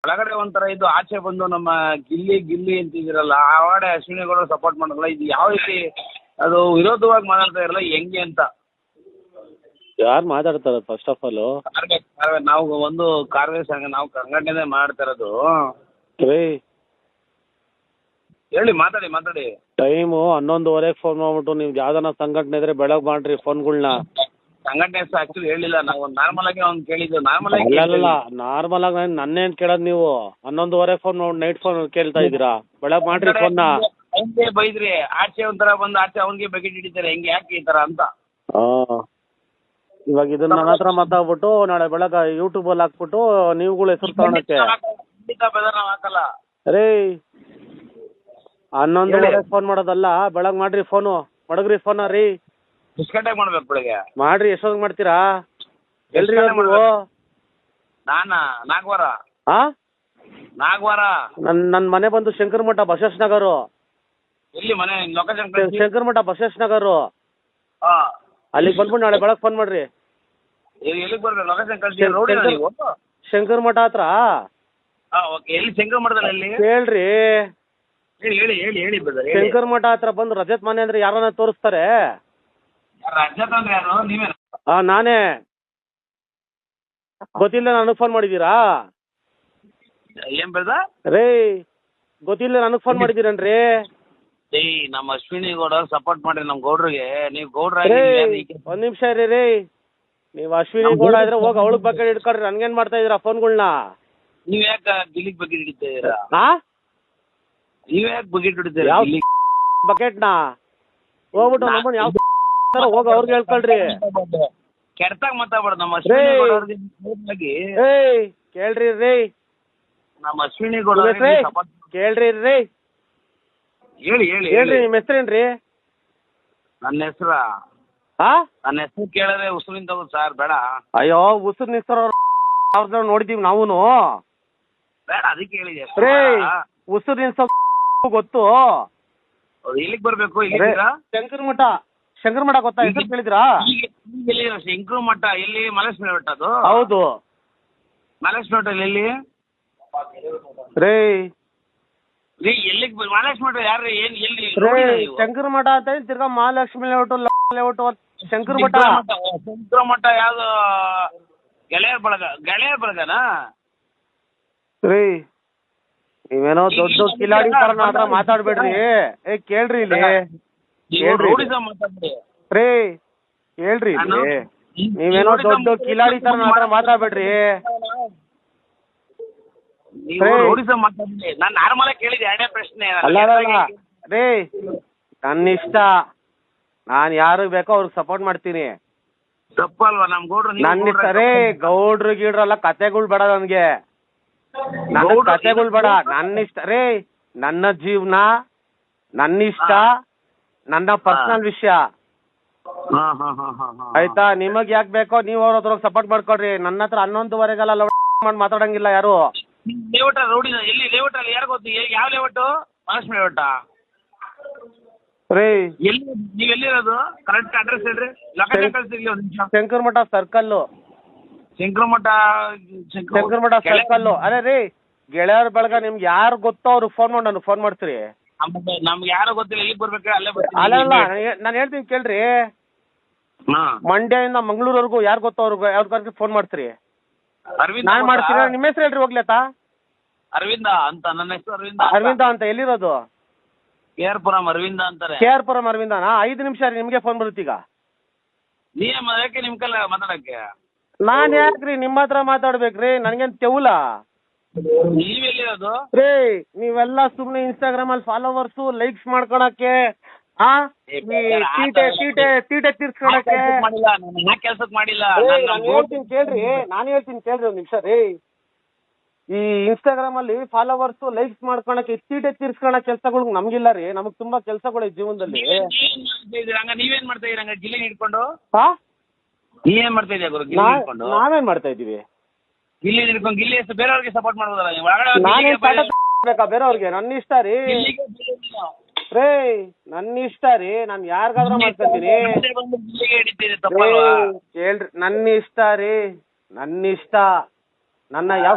ಒಳಗಡೆ ಒಂಥರ ಇದು ಆಚೆ ಬಂದು ನಮ್ಮ ಗಿಲ್ಲಿ ಗಿಲ್ಲಿ ಅಂತಿದ್ದೀರಲ್ಲ ಆ ವಾಡೆ ಅಶ್ವಿನಿ ಗೌಡ ಸಪೋರ್ಟ್ ಮಾಡಲ್ಲ, ಇದು ಯಾವ ರೀತಿ ಅದು ವಿರೋಧವಾಗಿ ಮಾತಾಡ್ತಾ ಇರಲ್ಲ ಹೆಂಗೆ ಅಂತ ಯಾರು ಮಾತಾಡ್ತಾರೆ ಫಸ್ಟ್ ಆಫ್ ಆಲ್? ನಾವು ಒಂದು ಕಾರ್ಯ ಸಂಘ ನಾವು ಸಂಘಟನೆ ಮಾಡ್ತಾ ಇರೋದು. ಹೇಳಿ, ಮಾತಾಡಿ. ಟೈಮು 11:30 ಫೋನ್ ಮಾಡ್ಬಿಟ್ಟು ನಿಮ್ಗೆ ಯಾವ್ದಾನ ಸಂಘಟನೆ ಇದ್ರೆ ಬೆಳಗ್ಗೆ ಮಾಡ್ರಿ ಫೋನ್ಗಳ್ನ. ಸಂಘಟನೆ ಆಕ್ಚುಲಿ ಹೇಳಿಲ್ಲ, ನಾವು ನಾರ್ಮಲ್ ಆಗಿ ಅವ್ನು ಕೇಳಿದ್ದು. ನಾರ್ಮಲ್ ಆಗಿ ನನ್ನೇನ್ ಕೇಳೋದು ನೀವು? 11:30 ಫೋನ್ ನೈಟ್ ಫೋನ್ ಕೇಳ್ತಾ ಇದ್ದೀರಾ? ಬೆಳಗ್ಗೆ ಮಾಡ್ರಿ ಫೋನ್ನ. ಹೆಂಗೆ ಬೈದ್ರಿ, ಆಚೆ ಒಂಥರ ಬಂದು ಆಚೆ ಅವ್ನಿಗೆ ಬಕೆಟ್ ಹಿಡಿತಾರೆ, ಹೆಂಗೆ ಯಾಕೆ ಈ ತರ ಅಂತ. ಇವಾಗ ಇದನ್ನ ನನ್ನ ಹತ್ರ ಮಾತಾಡ್ಬಿಟ್ಟು ನಾಳೆ ಬೆಳಗ್ಗೆ ಯೂಟ್ಯೂಬಲ್ಲಿ ಹಾಕ್ಬಿಟ್ಟು ನೀವುಗಳು ಹೆಸರು ತಗೊಳಕ್ಕೆ ಹಾಕಲ್ಲ ರೀ. 11:30 ಫೋನ್ ಮಾಡೋದಲ್ಲ, ಬೆಳಗ್ಗೆ ಮಾಡ್ರಿ ಫೋನು. ಮಡಗ್ರಿ ಫೋನ ರೀ. ಎಷ್ಟು ಗಂಟೆಗೆ ಮಾಡ್ಬೇಕು ಬೆಳಗ್ಗೆ? ಮಾಡ್ರಿ. ಎಷ್ಟೊತ್ತಿಗೆ ಮಾಡ್ತೀರಾ? ಎಲ್ರಿ ನೀವು? ನಾಗವಾರ. ನನ್ನ ಮನೆ ಬಂದು ಶಂಕರ ಮಠ ಬಸವೇಶ್ ನಗರು. ಎಲ್ಲಿ ಮನೆ ಲೊಕೇಶನ್? ಶಂಕರ ಮಠ ಬಸವೇಶ್ ನಗರು. ಅಲ್ಲಿಗೆ ಬಂದ್ಬಿಟ್ಟು ನಾಳೆ ಬೆಳಗ್ಗೆ ಫೋನ್ ಮಾಡ್ರಿ. ಎಲ್ಲಿಗೆ ಬರ್ಬೇಕು? ಲೊಕೇಶನ್ ಕಳ್ಸಿ. ರೋಡಿನ ನೀವು? ಶಂಕರ ಮಠ ಹತ್ರ. ಓಕೆ. ಎಲ್ಲಿ ಶಂಕರ ಮಠದಲ್ಲಿ? ಎಲ್ಲಿ ಹೇಳ್ರಿ. ಹೇಳಿ ಬ್ರದರ್. ಶಂಕರ ಮಠ ಹತ್ರ ಬಂದು ರಜತ್ ಮನೆ ಅಂದ್ರೆ ಯಾರನ್ನ ತೋರಿಸ್ತಾರೆ? ರಜತ್ ಅಂದ್ರೆ ಯಾರು? ನೀವೇ? ನಾನೇ. ಗೊತ್ತಿಲ್ಲ ನನಗೆ ಫೋನ್ ಮಾಡಿದ್ದೀರಾ? ಏನ್ ಬ್ರದರ್? ರೇ ಗೊತ್ತಿಲ್ಲ ನನಗೆ ಫೋನ್ ಮಾಡಿದ್ದೀರನ್ರಿ? ನಮ್ಮ ಅಶ್ವಿನಿ ಗೌಡ ಸಪೋರ್ಟ್ ಮಾಡ್ರಿ ನಮ್ ಗೌಡ್ರಿಗೆ. ನೀವು ಗೌಡ್ರ ಒಂದ್ ನಿಮಿಷ ರೀ. ನೀವು ಅಶ್ವಿನಿ ಗೌಡ ಇದ್ರೆ ಹೋಗಿ ಅವಳಗ್ ಬಕೆಟ್ ಹಿಡ್ಕೊಳ್ರಿ. ನನ್ಗೇನ್ ಮಾಡ್ತಾ ಇದೀರಾ ಫೋನ್ಗಳ್ನ? ನೀವ್ ಯಾಕೆ ಗಿಲಿಗ್ ಬಕೆಟ್ ಹಿಡಿತಾ ಇದೀರಾ? ನೀವ್ ಯಾಕೆ ಬಕೆಟ್ ಹಿಡಿತೀರಾ? ಯಾವ ಬಕೆಟ್ನ ಹೋಗ್ಬಿಟ್ಟು ನಮ್ಮನ್ನ ಯಾವ ಹೋಗಿ ಅವ್ರಿಗೆ ಹೇಳ್ಕೊಳ್ರಿ. ಕೆಡ್ತಾಗ ಮಾತಾಡ್ಬಾರ್ದು. ನಮ್ಮ ಅಶ್ವಿನಿ ಗೌಡ ಕೇಳ್ರಿ ರೀ. ನಮ್ಮ ಅಶ್ವಿನಿ ಗೌಡ ಕೇಳ್ರಿ ರೀ. ಹೇಳ್ರಿ ನಿಮ್ಮ ಹೆಸರೇನ್ರಿ? ನನ್ನ ಹೆಸರ ಕೇಳಿದ್ರೆ ಉಸುರಿನ ತಗೋದು ಸರ್. ಬೇಡ. ಅಯ್ಯೋ ಉಸುರು ನಿಲ್ಸೋರ್ ನೋಡಿದೀವಿ ನಾವೂನು. ಬೇಡ, ಅದಕ್ಕೆ ಹೇಳಿದೆ ರೇ. ಉಸುರು ನಿಲ್ಸೋ ಗೊತ್ತು. ಎಲ್ಲಿಗೆ ಬರ್ಬೇಕು? ಶಂಕರ ಮಠ ಗೊತ್ತಾ? ಹೆಸರು ಕೇಳಿದ್ರಾ? ಶಂಕರ ಮಠ ಎಲ್ಲಿ? ಮಲೇಶ್ವರ ಬೆಟ್ಟ ಅದು? ಹೌದು. ಮಲೇಶ್ವರ ಬೆಟ್ಟ ಎಲ್ಲಿ ರೇ? ಎಲ್ಲಿಗೆ ಮಲೇಶ್ ಮಠ ಯಾರು? ಏನ್ ಎಲ್ಲಿ? ಶಂಕರ ಮಠ ಅಂತ ಹೇಳಿ ತಿರ್ಗಾ ಮಹಾಲಕ್ಷ್ಮಿ ಲೇಔಟ್ ಶಂಕರ ಮಠ. ಶಂಕರ ಮಠ ಯಾವ್ದು? ಗೆಳೆಯರ ಬಳಗನಾ? ರೀ ನೀವೇನೋ ದೊಡ್ಡ ಕಿಲಾಡಿ ತರ ಹತ್ರ ಮಾತಾಡ್ಬೇಡ್ರಿ. ಕೇಳ್ರಿ ಇಲ್ಲಿ. ರೇ ಹೇಳ್ರಿ ಇಲ್ಲಿ. ನೀವೇನೋ ದೊಡ್ಡ ಕಿಲಾಡಿ ತರ ಹತ್ರ ಮಾತಾಡ್ಬೇಡ್ರಿ. ನಾನು ನಾರ್ಮಲ್ ಆಗಿ ಕೇಳಿದೆ, ಎರಡೇ ಪ್ರಶ್ನೆ. ಅಲ್ಲ ರೇ, ನನ್ನ ಇಷ್ಟ. ನಾನು ಯಾರು ಬೇಕೋ ಅವ್ರಿಗೆ ಸಪೋರ್ಟ್ ಮಾಡ್ತೀನಿ. ತಪ್ಪಲ್ವಾ? ನಮ್ ಗೌಡ್ರು ನನ್ನ ಇಷ್ಟ ರೇ. ಗೌಡ್ರು ಗೀಡ್ರಲ್ಲ ಕತೆಗಳು ಬೇಡ ನನ್ಗೆ. ನನ್ನ ಕತೆಗಳು ಬೇಡ. ನನ್ನ ಇಷ್ಟ ರೇ. ನನ್ನ ಜೀವನ, ನನ್ನ ಇಷ್ಟ, ನನ್ನ ಪರ್ಸನಲ್ ವಿಷಯ. ಆಯ್ತಾ? ನಿಮಗ್ ಯಾಕೆ ಬೇಕೋ ನೀವು ಅವ್ರ ಹತ್ರ ಸಪೋರ್ಟ್ ಮಾಡ್ಕೊಡ್ರಿ. ನನ್ನ ಹತ್ರ 11:30 ಮಾಡಿ ಮಾತಾಡಂಗಿಲ್ಲ ಯಾರು. ಲೇಔಟ್ ರೋಡಿ ಎಲ್ಲಿ? ಲೇಔಟ್ ಅಲ್ಲಿ ಯಾರು ಗೊತ್ತು? ಯಾವ ಲೇಔಟ್? ಮಹಾಲಕ್ಷ್ಮಿ ಲೇಔಟ ರೀ? ಎಲ್ಲಿ ನೀವ್ ಎಲ್ಲಿರೋದು? ಕರೆಕ್ಟ್ ಅಡ್ರೆಸ್ ಹೇಳ್ರಿ. ಲೊಕೇಶನ್ ಕಳ್ಸಿರ್ಲಿ ಒಂದ್ ನಿಮಿಷ. ಶಂಕರ ಮಠ ಸರ್ಕಲ್. ಶಂಕರ ಮಠ ಸರ್ಕಲ್. ಅದೇ ರೀ, ಗೆಳೆಯರ ಬಳಗ ನಿಮ್ಗೆ ಯಾರು ಗೊತ್ತೋ ಅವ್ರಿಗೆ ಫೋನ್ ಮಾಡಿ ನನಗೆ ಫೋನ್ ಮಾಡ್ತೀರಿ. ನಮ್ಗೆ ಯಾರು ಗೊತ್ತಿಲ್ಲ. ಎಲ್ಲಿಗೆ ಬರ್ಬೇಕು? ಅಲ್ಲೇ ಅಲ್ಲ ನಾನು ಹೇಳ್ತೀನಿ ಕೇಳ್ರಿ. ಮಂಡ್ಯದಿಂದ ಮಂಗಳೂರ್ವರೆಗೂ ಯಾರು ಗೊತ್ತೋ ಅವ್ರಿಗೆ ಫೋನ್ ಮಾಡ್ತೀರಿ. ನಾನ್ ಮಾಡ್ತೀನಿ. ನಿಮ್ಮ ಹೆಸರು ಹೇಳ್ರಿ ಹೋಗ್ಲತ್ತಾ? ಅರವಿಂದ ಅಂತ. ನನ್ನ ಹೆಸರು ಅರವಿಂದ ಅಂತ. ಎಲ್ಲಿರೋದು? KR ಪುರಂ ಅರವಿಂದ ಅಂತಾರೆ. KR ಪುರಂ ಅರವಿಂದನಾ? 5 ನಿಮಿಷ ರೀ, ನಿಮ್ಗೆ ಫೋನ್ ಬರುತ್ತೀಗ. ಯಾಕೆ ನಿಮ್ ಕಲ್ಲ ಮಾತಾಡಕ್ಕೆ? ನಾನ್ ಯಾಕ್ರಿ ನಿಮ್ಮ ಹತ್ರ ಮಾತಾಡ್ಬೇಕ್ರಿ? ನನ್ಗೇನ್ ತೆವುಲ? ನೀವೆಲ್ಲಿರೋದು ರೇ? ನೀವೆಲ್ಲ ಸುಮ್ನೆ ಇನ್ಸ್ಟಾಗ್ರಾಮ್ ಅಲ್ಲಿ ಫಾಲೋವರ್ಸು ಲೈಕ್ಸ್ ಮಾಡ್ಕೊಳಕ್ಕೆ, ತೀಟೆ ತೀರ್ಸ್ಕೊಳಕ್ಕೆ. ಕೆಲ್ಸಕ್ ಮಾಡಿಲ್ಲ. ನಾನು ಹೇಳ್ತೀನಿ ಕೇಳ್ರಿ ಒಂದ್ ನಿಮಿಷ ರೀ. ಈ ಇನ್ಸ್ಟಾಗ್ರಾಮ್ ಅಲ್ಲಿ ಫಾಲೋವರ್ಸ್ ಲೈಕ್ಸ್ ಮಾಡ್ಕೊಳಕ್ಕೆ, ತೀಟೆ ತೀರ್ಸ್ಕೊಳಕ್ ಕೆಲ್ಸಗಳು ನಮ್ಗಿಲ್ಲ ರೀ. ನಮಗ್ ತುಂಬಾ ಕೆಲ್ಸಗಳು ಜೀವನದಲ್ಲಿ. ನೀವೇನ್ ಮಾಡ್ತಾ ಇದೀರ? ಗಿಲ್ಲಿ ಹಿಡ್ಕೊಂಡು ನೀವೇನ್ ಮಾಡ್ತಾ ಇದೀಯ ಗುರು? ನಾವೇನ್ ಮಾಡ್ತಾ ಇದೀವಿ? ಗಿಲ್ಲಿ ಹಿಡ್ಕೊಂಡು ಗಿಲ್ಲಿ ಹೆಸರು ಬೇರೆಯವ್ರಿಗೆ ಸಪೋರ್ಟ್ ಮಾಡ್ಬೋದಲ್ಲ ಬೇರೆಯವ್ರಿಗೆ? ನನ್ನ ಇಷ್ಟ ರೀ ರೇ. ನನ್ನ ಇಷ್ಟ ರೀ. ನಾನ್ ಯಾರಿಗಾದ್ರೂ ಮಾಡ್ಕೊತೀನಿ. ಕೇಳ್ರಿ, ನನ್ನ ಇಷ್ಟ ರೀ. ನನ್ನ ಇಷ್ಟ. ನನ್ನ ಯಾವ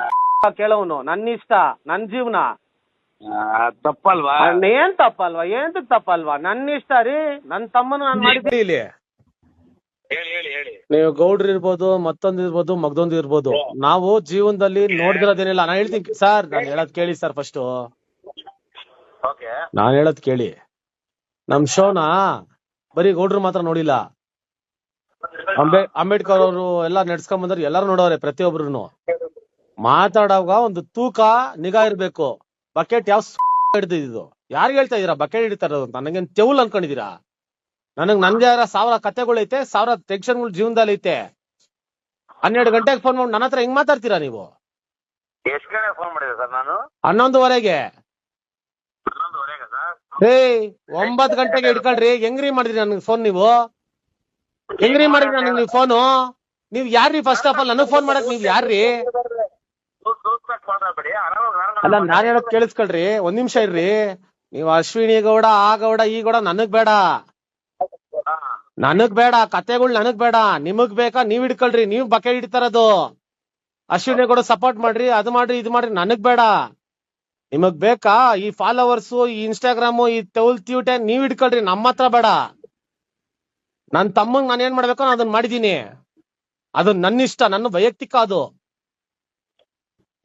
ಕೇಳೋನು ನನ್ನ ಇಷ್ಟ ನನ್ ಜೀವನ. ತಪ್ಪಲ್ವಾ? ಏನ್ ತಪ್ಪಲ್ವಾ? ತಪ್ಪಲ್ವಾ? ನನ್ನ ಇಷ್ಟ ರೀ. ನನ್ ತಮ್ಮನು ನಾನು ಮಾಡಿದ್ದೆ. ಇಲ್ಲಿ ಹೇಳಿ ಹೇಳಿ ಹೇಳಿ. ನೀವು ಗೌಡ್ರು ಇರ್ಬೋದು, ಮತ್ತೊಂದು ಇರ್ಬೋದು, ಮಗದೊಂದು ಇರ್ಬೋದು, ನಾವು ಜೀವನದಲ್ಲಿ ನೋಡಿದಿರೋದೇನಿಲ್ಲ. ನಾನು ಹೇಳ್ತೀನಿ ಸರ್, ನಾನು ಹೇಳೋದ್ ಕೇಳಿ ಸರ್ ಫಸ್ಟ್. ಓಕೆ, ನಾನು ಹೇಳೋದ್ ಕೇಳಿ. ನಮ್ ಶೋನ ಬರೀ ಗೌಡ್ರು ಮಾತ್ರ ನೋಡಿಲ್ಲ, ಅಂಬೇಡ್ಕರ್ ಅವರು ಎಲ್ಲಾ ನಡ್ಸ್ಕೊಂಡ್ ಬಂದ್ರೆ ಎಲ್ಲಾರು ನೋಡವ್ರೆ. ಪ್ರತಿಯೊಬ್ರು ಮಾತಾಡುವಾಗ ಒಂದು ತೂಕ ನಿಗಾ ಇರ್ಬೇಕು. ಬಕೆಟ್ ಯಾವ ಹಿಡ್ದಿದ್ದು? ಯಾರು ಹೇಳ್ತಾ ಇದೀರಾ ಬಕೆಟ್ ಹಿಡಿತಾ ಇರೋದು ಅಂತ? ನನಗೇನ್ ತೆವಲ್ ಅನ್ಕೊಂಡಿದೀರಾ? ನನ್ಗೆ ಯಾರ 1000 ಕತೆಗಳೈತೆ, 1000 ಟೆನ್ಷನ್ಗಳು ಜೀವನದಲ್ಲಿ ಐತೆ. 12 ಗಂಟೆಗೆ ಫೋನ್ ಮಾಡಿ ನನ್ನ ಹತ್ರ ಹೆಂಗ್ ಮಾತಾಡ್ತೀರಾ ನೀವು? ಎಷ್ಟು ಗಂಟೆ ಫೋನ್ ಮಾಡಿದೆ ಸರ್ ನಾನು? 11:30ಗೆ. 11:30 ಸರ್? 9 ಗಂಟೆಗೆ ಹಿಡ್ಕೊಳ್ರಿ. ಹೆಂಗ್ರಿ ಮಾಡಿದ್ರಿ ನನ್ಗೆ ಫೋನ್ ನೀವು? ಹೆಂಗ್ರಿ ಮಾಡಿದ್ರಿ ನನಗೆ ನೀವು ಫೋನು? ನೀವ್ ಯಾರ್ರಿ? ಫಸ್ಟ್ ಆಫ್ ಆಲ್ ನನಗ್ ಫೋನ್ ಮಾಡಕ್ ನೀವ್ ಯಾರ್ರಿ? ಅಲ್ಲ, ನಾನ್ ಹೇಳೋದ್ ಕೇಳಿಸ್ಕೊಳ್ರಿ, ಒಂದ್ ನಿಮಿಷ ಇರ್ರಿ. ನೀವ್ ಅಶ್ವಿನಿ ಗೌಡ, ಆ ಗೌಡ, ಈ ಗೌಡ ನನಗ್ ಬೇಡ. ಕತೆಗಳು ನನಗ್ ಬೇಡ. ನಿಮಗ್ ಬೇಕಾ ನೀವ್ ಹಿಡ್ಕೊಳ್ರಿ. ನೀವ್ ಬಕೆಟ್ ಹಿಡಿತಾರದು. ಅಶ್ವಿನಿ ಗೌಡ ಸಪೋರ್ಟ್ ಮಾಡ್ರಿ, ಅದು ಮಾಡ್ರಿ, ಇದು ಮಾಡ್ರಿ, ನನಗ್ ಬೇಡ. ನಿಮಗ್ ಬೇಕಾ ಈ ಫಾಲೋವರ್ಸ್, ಈ ಇನ್ಸ್ಟಾಗ್ರಾಮು, ಈ ತೌಲ್ತ್ಯೂಟೆ ನೀವ್ ಹಿಡ್ಕೊಳ್ರಿ, ನಮ್ಮ ಹತ್ರ ಬೇಡ. ನನ್ ತಮ್ಮಂಗ್ ನಾನು ಏನ್ ಮಾಡ್ಬೇಕು ನಾನು ಅದನ್ನ ಮಾಡಿದೀನಿ. ಅದು ನನ್ನ ಇಷ್ಟ, ನನ್ನ ವೈಯಕ್ತಿಕ. ಅದು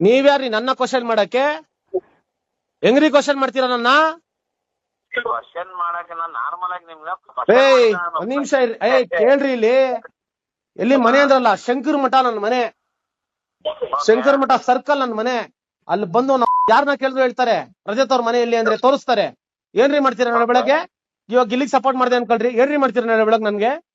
ನೀವ್ಯಾರ್ರಿ ನನ್ನ ಕ್ವಶನ್ ಮಾಡಕ್ಕೆ? ಹೆಂಗ್ರಿ ಕ್ವಶನ್ ಮಾಡ್ತೀರಾ ನನ್ನ? ಕ್ವಶನ್ ಮಾಡಕ್ಕೆ ನಾನು ನಾರ್ಮಲ್ ಆಗಿ ನಿಮ್ಗೆ ಒಂದ್ ನಿಮಿಷ ಕೇಳ್ರಿ. ಇಲ್ಲಿ ಎಲ್ಲಿ ಮನೆ ಅಂದ್ರಲ್ಲ, ಶಂಕರ್ ಮಠ ನನ್ನ ಮನೆ. ಶಂಕರ್ ಮಠ ಸರ್ಕಲ್ ನನ್ನ ಮನೆ. ಅಲ್ಲಿ ಬಂದು ಯಾರನ್ನ ಕೇಳಿದ್ರು ಹೇಳ್ತಾರೆ ರಜತ್ ಅವ್ರ ಮನೆ ಎಲ್ಲಿ ಅಂದ್ರೆ ತೋರಿಸ್ತಾರೆ. ಏನ್ರಿ ಮಾಡ್ತೀರಾ ನಾಳೆ ಬೆಳಗ್ಗೆ? ಇವಾಗ ಇಲ್ಲಿಗೆ ಸಪೋರ್ಟ್ ಮಾಡ್ದೆ ಅನ್ಕೊಳ್ರಿ. ಏನ್ರಿ ಮಾಡ್ತೀರಾ ನಾಳೆ ಬೆಳಗ್ಗೆ ನನ್ಗೆ?